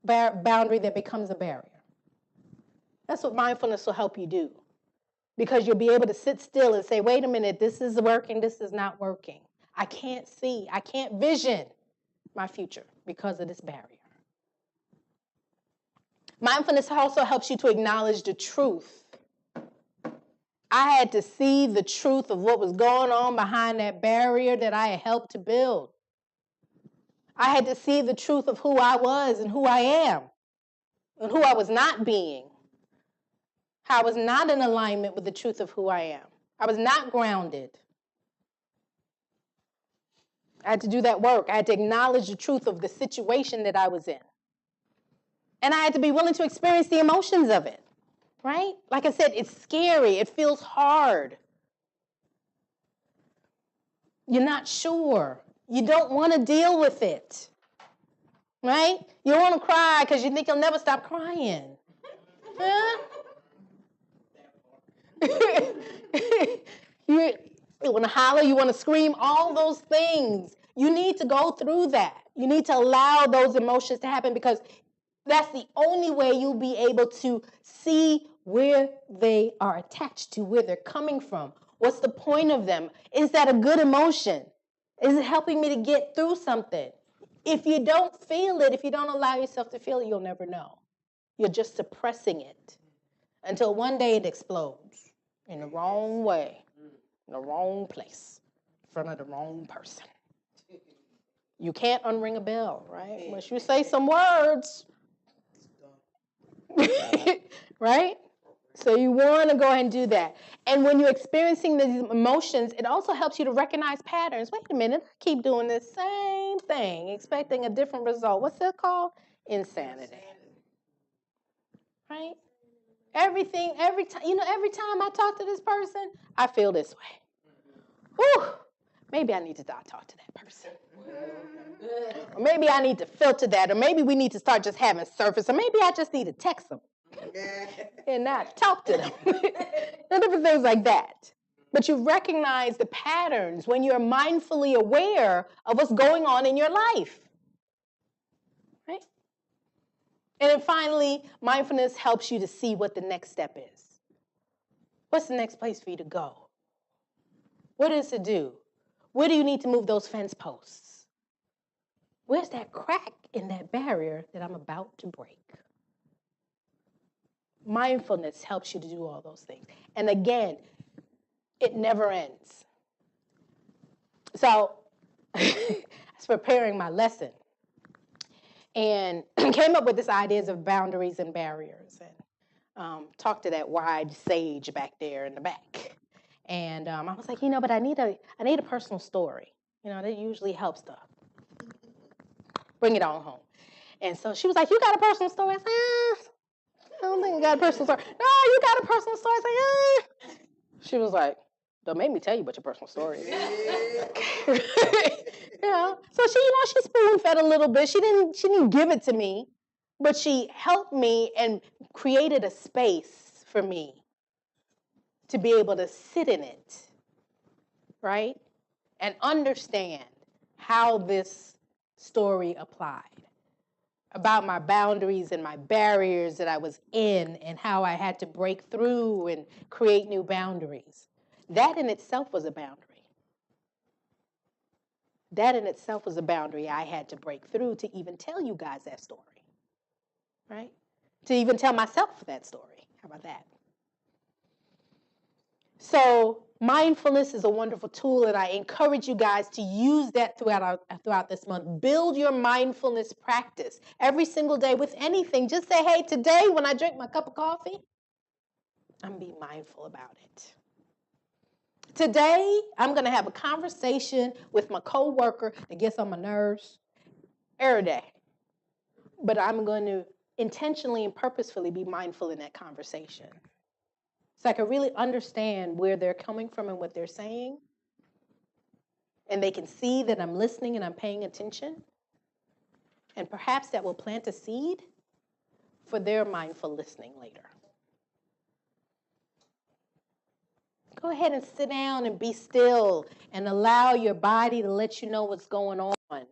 boundary that becomes a barrier. That's what mindfulness will help you do. Because you'll be able to sit still and say, wait a minute, this is working, this is not working. I can't see, I can't vision my future because of this barrier. Mindfulness also helps you to acknowledge the truth. I had to see the truth of what was going on behind that barrier that I had helped to build. I had to see the truth of who I was and who I am and who I was not being. How I was not in alignment with the truth of who I am. I was not grounded. I had to do that work. I had to acknowledge the truth of the situation that I was in. And I had to be willing to experience the emotions of it, right? Like I said, it's scary. It feels hard. You're not sure. You don't want to deal with it, right? You don't want to cry because you think you'll never stop crying. Huh? You want to holler, you want to scream, all those things. You need to go through that. You need to allow those emotions to happen because that's the only way you'll be able to see where they are attached to, where they're coming from. What's the point of them? Is that a good emotion? Is it helping me to get through something? If you don't feel it, if you don't allow yourself to feel it, you'll never know. You're just suppressing it until one day it explodes in the wrong way, in the wrong place, in front of the wrong person. You can't unring a bell, right? Unless you say some words. Right? So you want to go ahead and do that. And when you're experiencing these emotions, it also helps you to recognize patterns. Wait a minute, I keep doing the same thing, expecting a different result. What's that called? Insanity. Right? Every time I talk to this person, I feel this way. Whew, maybe I need to not talk to that person. Or maybe I need to filter that, or maybe we need to start just having surface, or maybe I just need to text them and not talk to them. Different things like that. But you recognize the patterns when you're mindfully aware of what's going on in your life. Right? And then finally, mindfulness helps you to see what the next step is. What's the next place for you to go? What is to do? Where do you need to move those fence posts? Where's that crack in that barrier that I'm about to break? Mindfulness helps you to do all those things. And again, it never ends. So I was preparing my lesson and came up with this ideas of boundaries and barriers, and talked to that wide sage back there in the back. And I was like, but I need a personal story. That usually helps to bring it on home. And so she was like, you got a personal story? I said, I don't think I got a personal story. No, you got a personal story? I said, She was like, don't make me tell you what your personal story is. So she spoon-fed a little bit. She didn't give it to me, but she helped me and created a space for me to be able to sit in it, right? And understand how this story applied, about my boundaries and my barriers that I was in and how I had to break through and create new boundaries. That in itself was a boundary. That in itself was a boundary I had to break through to even tell you guys that story, right? To even tell myself that story. How about that? So mindfulness is a wonderful tool, and I encourage you guys to use that throughout this month. Build your mindfulness practice every single day with anything. Just say, hey, today when I drink my cup of coffee, I'm going to be mindful about it. Today, I'm going to have a conversation with my coworker that gets on my nerves every day. But I'm going to intentionally and purposefully be mindful in that conversation, so I can really understand where they're coming from and what they're saying. And they can see that I'm listening and I'm paying attention. And perhaps that will plant a seed for their mindful listening later. Go ahead and sit down and be still and allow your body to let you know what's going on,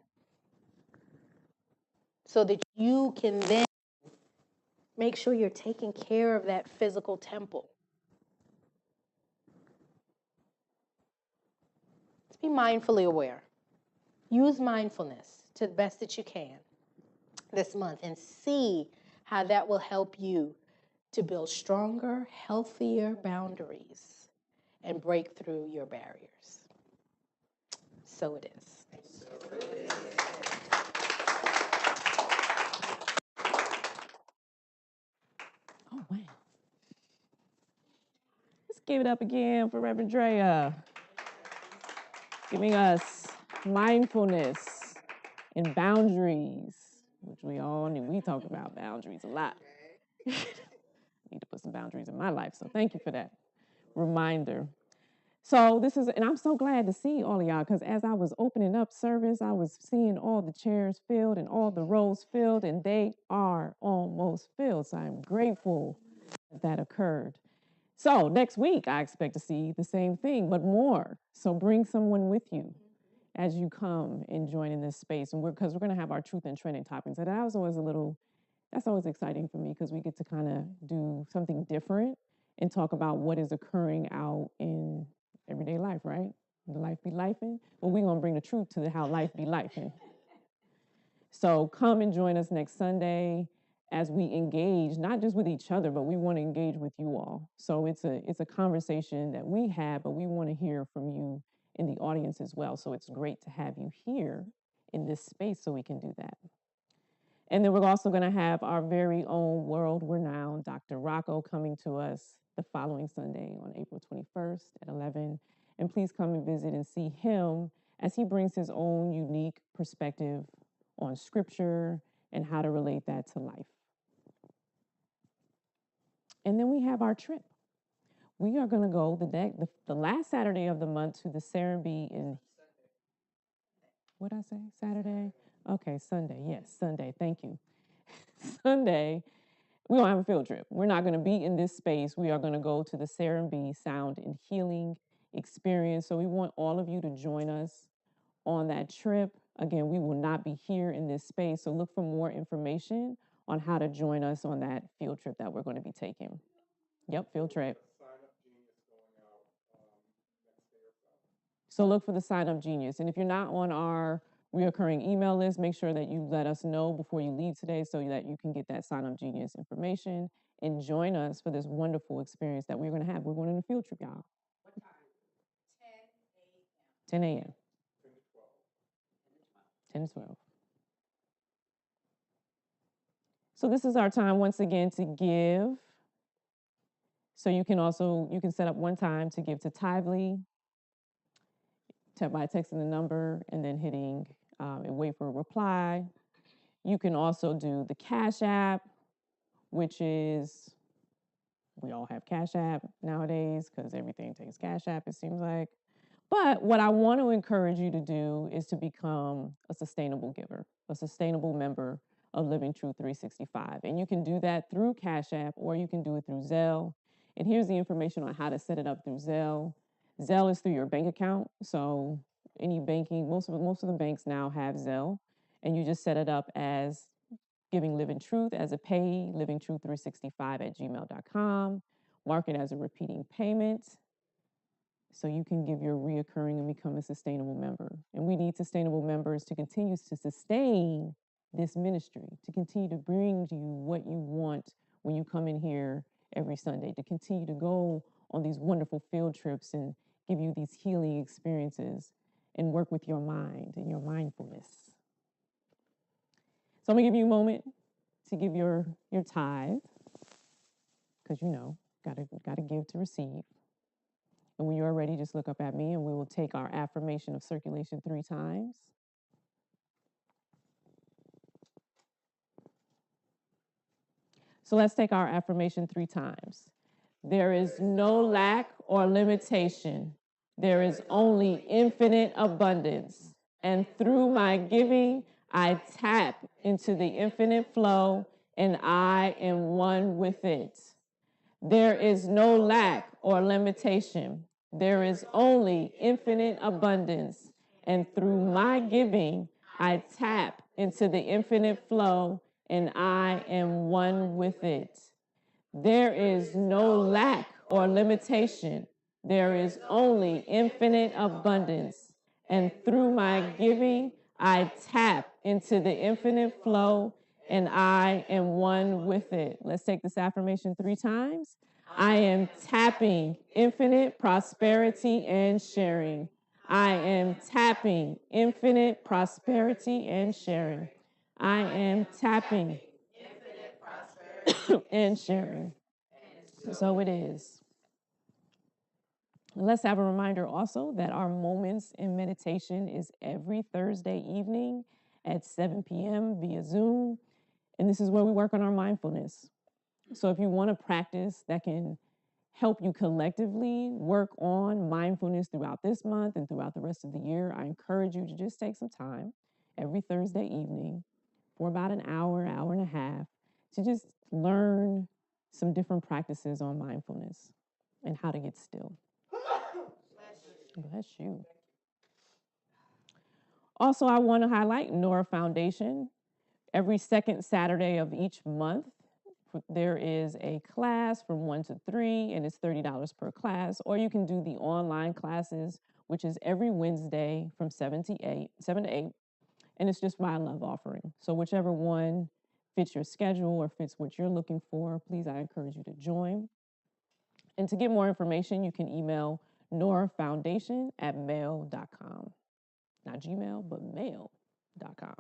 so that you can then make sure you're taking care of that physical temple. Let's be mindfully aware. Use mindfulness to the best that you can this month and see how that will help you to build stronger, healthier boundaries and break through your barriers. So it is. Oh, wow. Let's give it up again for Rev Andrea, giving us mindfulness and boundaries, which we all knew. We talk about boundaries a lot. Need to put some boundaries in my life, so thank you for that reminder. So and I'm so glad to see all of y'all, because as I was opening up service, I was seeing all the chairs filled and all the rows filled, and they are almost filled. So I'm grateful that occurred. So next week, I expect to see the same thing, but more. So bring someone with you as you come and join in this space. And because we're going to have our truth and trending topics. And that's always exciting for me, because we get to kind of do something different and talk about what is occurring out in everyday life, right? The life be lifing. Well, we're going to bring the truth to how life be lifing. So come and join us next Sunday as we engage, not just with each other, but we want to engage with you all. So it's a conversation that we have, but we want to hear from you in the audience as well. So it's great to have you here in this space so we can do that. And then we're also going to have our very own world-renowned Dr. Rocco coming to us the following Sunday on April 21st at 11. And please come and visit and see him as he brings his own unique perspective on scripture and how to relate that to life. And then we have our trip. We are going to go the last Saturday of the month to the Serenbe in, what did I say? Saturday? Okay, Sunday. Yes, Sunday. Thank you. Sunday, we don't have a field trip. We're not going to be in this space. We are going to go to the Serenbe Sound and Healing Experience. So we want all of you to join us on that trip. Again, we will not be here in this space. So look for more information on how to join us on that field trip that we're going to be taking. Yep, field trip. So look for the Sign Up Genius. And if you're not on our reoccurring email list, make sure that you let us know before you leave today so that you can get that Sign Up Genius information. and join us for this wonderful experience that we're going to have. We're going on a field trip, y'all. What time? 10 a.m. 10 to 12. 10 to 12. So this is our time once again to give. So you can set up one time to give to Tithely by texting the number and then hitting and wait for a reply. You can also do the Cash App, which is, we all have Cash App nowadays because everything takes Cash App, it seems like. But what I want to encourage you to do is to become a sustainable giver, a sustainable member of Living Truth 365. And you can do that through Cash App or you can do it through Zelle. And here's the information on how to set it up through Zelle. Zelle is through your bank account. So any banking, most of the banks now have Zelle. And you just set it up as giving Living Truth as a pay, livingtruth365@gmail.com. Mark it as a repeating payment so you can give your reoccurring and become a sustainable member. And we need sustainable members to continue to sustain this ministry, to continue to bring you what you want when you come in here every Sunday, to continue to go on these wonderful field trips and give you these healing experiences and work with your mind and your mindfulness. So I'm gonna give you a moment to give your tithe, because gotta give to receive. And when you are ready, just look up at me and we will take our affirmation of circulation 3 times. So let's take our affirmation 3 times. There is no lack or limitation. There is only infinite abundance. And through my giving, I tap into the infinite flow and I am one with it. There is no lack or limitation. There is only infinite abundance. And through my giving, I tap into the infinite flow and I am one with it. There is no lack or limitation. There is only infinite abundance. And through my giving, I tap into the infinite flow and I am one with it. Let's take this affirmation 3 times. I am tapping infinite prosperity and sharing. I am tapping infinite prosperity and sharing. I am tapping and sharing. So it is. Let's have a reminder also that our Moments in Meditation is every Thursday evening at 7 p.m. via Zoom. And this is where we work on our mindfulness. So if you want to practice that can help you collectively work on mindfulness throughout this month and throughout the rest of the year, I encourage you to just take some time every Thursday evening for about an hour, hour and a half to just learn some different practices on mindfulness and how to get still. Bless you. Also, I want to highlight Nora Foundation. Every second Saturday of each month, there is a class from 1 to 3, and it's $30 per class. Or you can do the online classes, which is every Wednesday from 7 to 8, and it's just my love offering. So whichever one fits your schedule or fits what you're looking for, please, I encourage you to join. And to get more information, you can email norafoundation@mail.com. Not Gmail, but mail.com.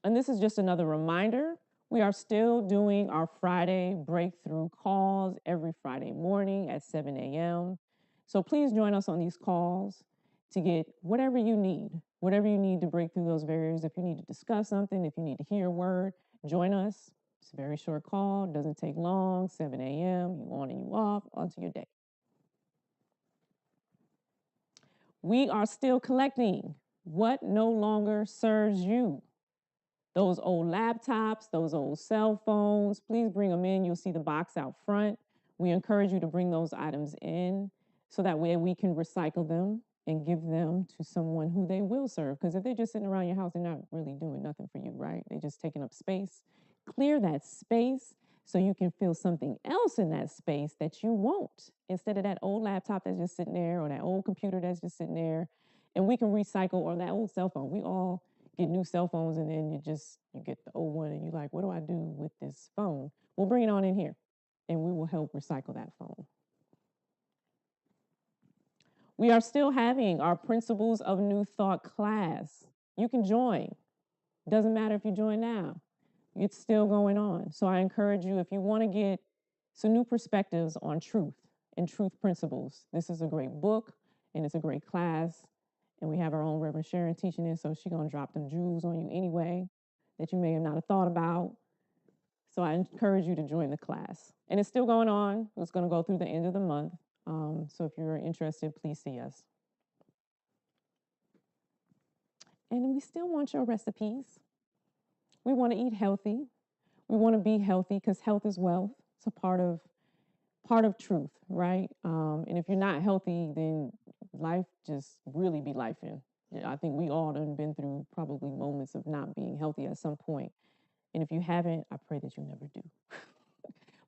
And this is just another reminder. We are still doing our Friday breakthrough calls every Friday morning at 7 a.m. So please join us on these calls to get whatever you need to break through those barriers. If you need to discuss something, if you need to hear a word, join us. It's a very short call, doesn't take long, 7 a.m., you on and you off, onto your day. We are still collecting what no longer serves you. Those old laptops, those old cell phones, please bring them in. You'll see the box out front. We encourage you to bring those items in so that way we can recycle them and give them to someone who they will serve. Because if they're just sitting around your house, they're not really doing nothing for you, right? They're just taking up space. Clear that space so you can feel something else in that space that you want instead of that old laptop that's just sitting there or that old computer that's just sitting there. And we can recycle, or that old cell phone. We all get new cell phones and then you get the old one and you're like, what do I do with this phone? We'll bring it on in here and we will help recycle that phone. We are still having our Principles of New Thought class. You can join. Doesn't matter if you join now. It's still going on. So I encourage you, if you want to get some new perspectives on truth and truth principles, this is a great book and it's a great class. And we have our own Reverend Sharon teaching it, so she's going to drop them jewels on you anyway that you may have not have thought about. So I encourage you to join the class. And it's still going on. It's going to go through the end of the month. So if you're interested, please see us. And we still want your recipes. We want to eat healthy. We want to be healthy because health is wealth. It's a part of truth, right? And if you're not healthy, then life just really be lifing. I think we all have been through probably moments of not being healthy at some point. And if you haven't, I pray that you never do.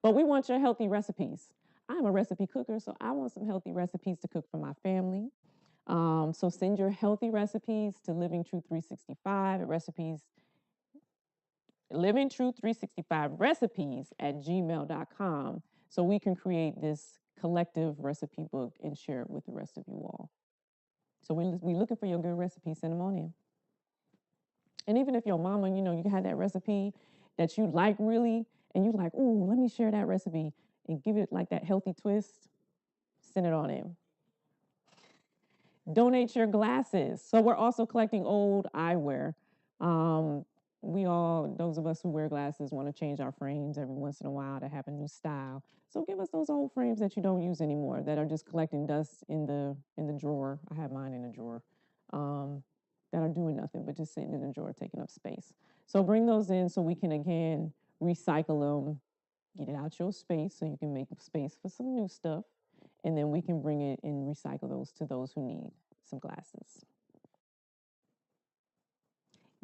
But we want your healthy recipes. I'm a recipe cooker, so I want some healthy recipes to cook for my family. So send your healthy recipes to Living Truth 365 at Living Truth 365 recipes at gmail.com so we can create this collective recipe book and share it with the rest of you all. So we're looking for your good recipes, send them on in. And even if your mama, you had that recipe that you like really, and you're like, ooh, let me share that recipe and give it like that healthy twist, send it on in. Donate your glasses. So we're also collecting old eyewear. Those of us who wear glasses want to change our frames every once in a while to have a new style. So give us those old frames that you don't use anymore, that are just collecting dust in the drawer. I have mine in a drawer, that are doing nothing but just sitting in the drawer, taking up space. So bring those in so we can, again, recycle them, get it out your space so you can make space for some new stuff. And then we can bring it and recycle those to those who need some glasses.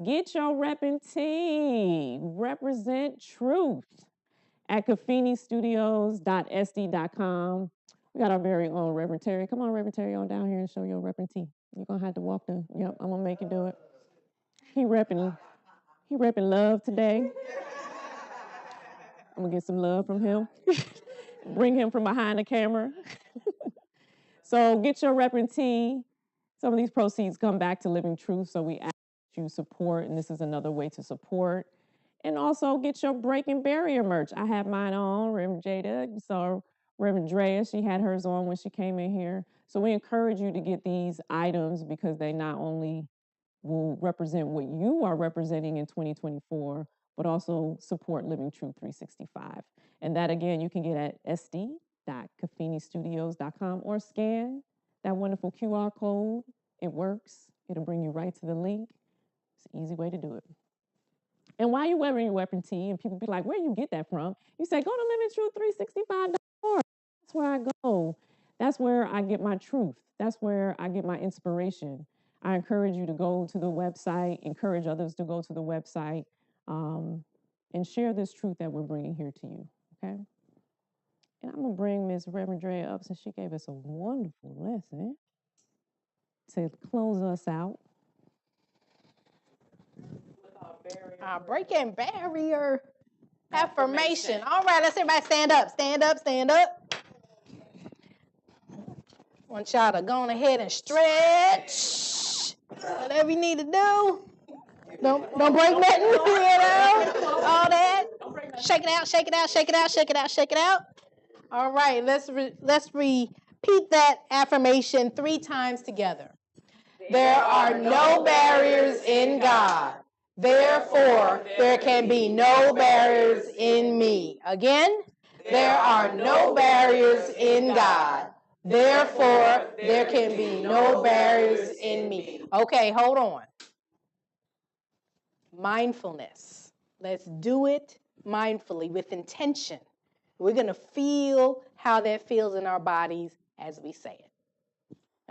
Get your reppin' tea. Represent truth at caffinistudios.sd.com. We got our very own Reverend Terry. Come on, Reverend Terry, on down here and show your reppin' tea. You're going to have to walk the, yep, I'm going to make you do it. He repping love today. I'm going to get some love from him. Bring him from behind the camera. So get your reppin' tea. Some of these proceeds come back to Living Truth, so we ask you support, and this is another way to support. And also get your Breaking Barrier merch. I have mine on, Reverend Jada. You saw Reverend Andrea, she had hers on when she came in here. So we encourage you to get these items because they not only will represent what you are representing in 2024, but also support Living Truth 365. And that, again, you can get at sd.caffinistudios.com or scan that wonderful QR code. It works. It'll bring you right to the link. It's an easy way to do it. And while you're wearing your weapon tee, and people be like, where do you get that from? You say, go to livingtruth365.org. That's where I go. That's where I get my truth. That's where I get my inspiration. I encourage you to go to the website, encourage others to go to the website, and share this truth that we're bringing here to you, okay? And I'm going to bring Ms. Reverend Andrea up since she gave us a wonderful lesson to close us out. Breaking barrier affirmation. All right, let's everybody stand up. Stand up, stand up. Want y'all to go on ahead and stretch. Whatever you need to do. Don't break nothing, all that. Shake it out, shake it out, shake it out, shake it out, shake it out. All right, let's repeat that affirmation 3 times together. There are no barriers in God. Therefore, there can be no barriers in me. Again, there are no barriers in God. Therefore, there can be no barriers in me. Okay, hold on. Mindfulness. Let's do it mindfully with intention. We're going to feel how that feels in our bodies as we say it.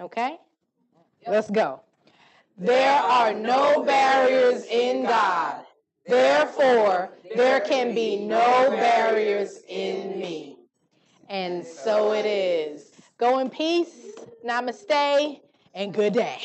Okay? Let's go. There are no barriers in God. Therefore, there can be no barriers in me. And so it is. Go in peace, namaste, and good day.